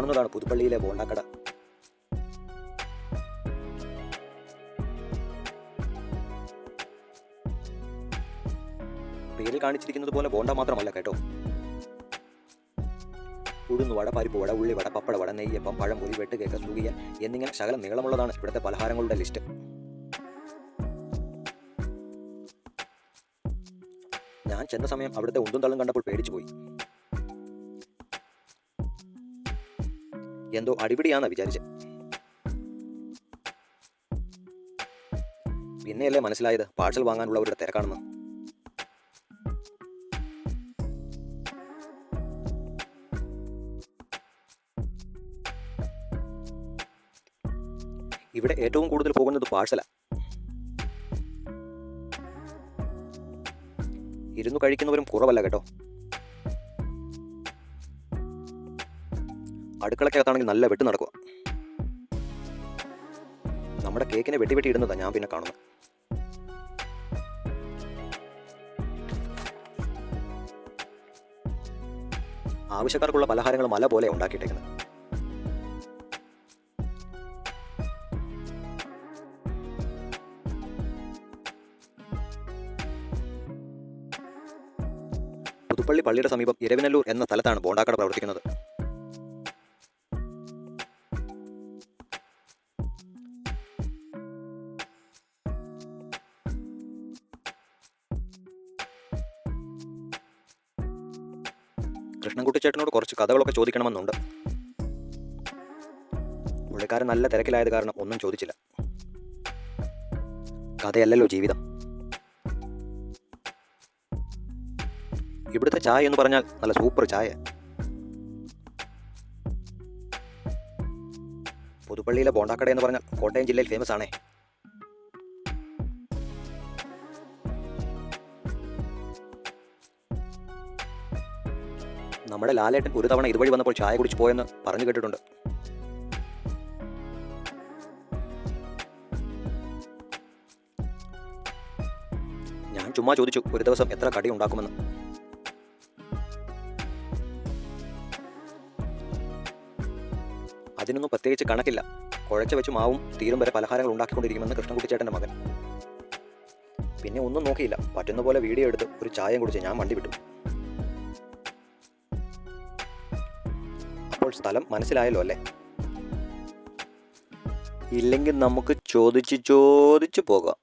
കാണുന്നതാണ് പുതുപ്പള്ളിയിലെ ബോണ്ടാക്കട. പേരിൽ കാണിച്ചിരിക്കുന്നത് പോലെ ബോണ്ട മാത്രമല്ല കേട്ടോ. ഉഴുന്നു വട, പരിപ്പ് വട, ഉള്ളി വട, പപ്പട വട, നെയ്യപ്പം, പഴംപൊരി, വെട്ടുകേക്ക്, സുഖിയൻ എന്നിങ്ങനെ ശകലം നീളമുള്ളതാണ് ഇവിടുത്തെ പലഹാരങ്ങളുടെ ലിസ്റ്റ്. ഞാൻ ചെന്ന സമയം അവിടുത്തെ ഉന്തും തള്ളും കണ്ടപ്പോൾ പേടിച്ചു പോയി. എന്തോ അടിപിടിയാണെന്ന് വിചാരിച്ച്. പിന്നെയല്ലേ മനസ്സിലായത് പാഴ്സൽ വാങ്ങാനുള്ളവരുടെ തിരക്കാണെന്ന്. ഇവിടെ ഏറ്റവും കൂടുതൽ പോകുന്നത് പാഴ്സലാണ്. ഇരുന്നു കഴിക്കുന്നവരും കുറവല്ല കേട്ടോ. അടുക്കളക്കകത്താണെങ്കിൽ നല്ല വെട്ട് നടക്കുക. നമ്മുടെ കേക്കിനെ വെട്ടി ഇടുന്നതാണ് ഞാൻ പിന്നെ കാണുന്നത്. ആവശ്യക്കാർക്കുള്ള പലഹാരങ്ങൾ മല പോലെ ഉണ്ടാക്കിയിട്ടേക്കുന്നത്. പുതുപ്പള്ളി പള്ളിയുടെ സമീപം ഇരവിനല്ലൂർ എന്ന സ്ഥലത്താണ് ബോണ്ടാക്കട പ്രവർത്തിക്കുന്നത്. കൃഷ്ണൻകുട്ടി ചേട്ടനോട് കുറച്ച് കഥകളൊക്കെ ചോദിക്കണമെന്നുണ്ട്. പുള്ളിക്കാരൻ നല്ല തിരക്കിലായത് കാരണം ഒന്നും ചോദിച്ചില്ല. കഥയല്ലല്ലോ ജീവിതം. ഇവിടുത്തെ ചായ എന്ന് പറഞ്ഞാൽ നല്ല സൂപ്പർ ചായ. പുതുപ്പള്ളിയിലെ ബോണ്ടാക്കട എന്ന് പറഞ്ഞാൽ കോട്ടയം ജില്ലയിൽ ഫേമസ് ആണേ. നമ്മുടെ ലാലേട്ടൻ ഒരു തവണ ഇതുവഴി വന്നപ്പോൾ ചായ കുടിച്ചു പോയെന്ന് പറഞ്ഞു കേട്ടിട്ടുണ്ട്. ഞാൻ ചുമ്മാ ചോദിച്ചു ഒരു ദിവസം എത്ര കടി ഉണ്ടാക്കുമെന്ന്. അതിനൊന്നും പ്രത്യേകിച്ച് കണക്കില്ല. കുഴച്ച വെച്ച് മാവും തീരും വരെ പലഹാരങ്ങൾ ഉണ്ടാക്കിക്കൊണ്ടിരിക്കുമെന്ന് കൃഷ്ണൻകുട്ടി ചേട്ടൻ്റെ മകൻ. പിന്നെ ഒന്നും നോക്കിയില്ല, പറ്റുന്ന പോലെ വീഡിയോ എടുത്ത് ഒരു ചായയും കുടിച്ച് ഞാൻ വണ്ടി വിട്ടു. അപ്പോൾ സ്ഥലം മനസ്സിലായല്ലോ അല്ലേ? ഇല്ലെങ്കിൽ നമുക്ക് ചോദിച്ച് പോകാം.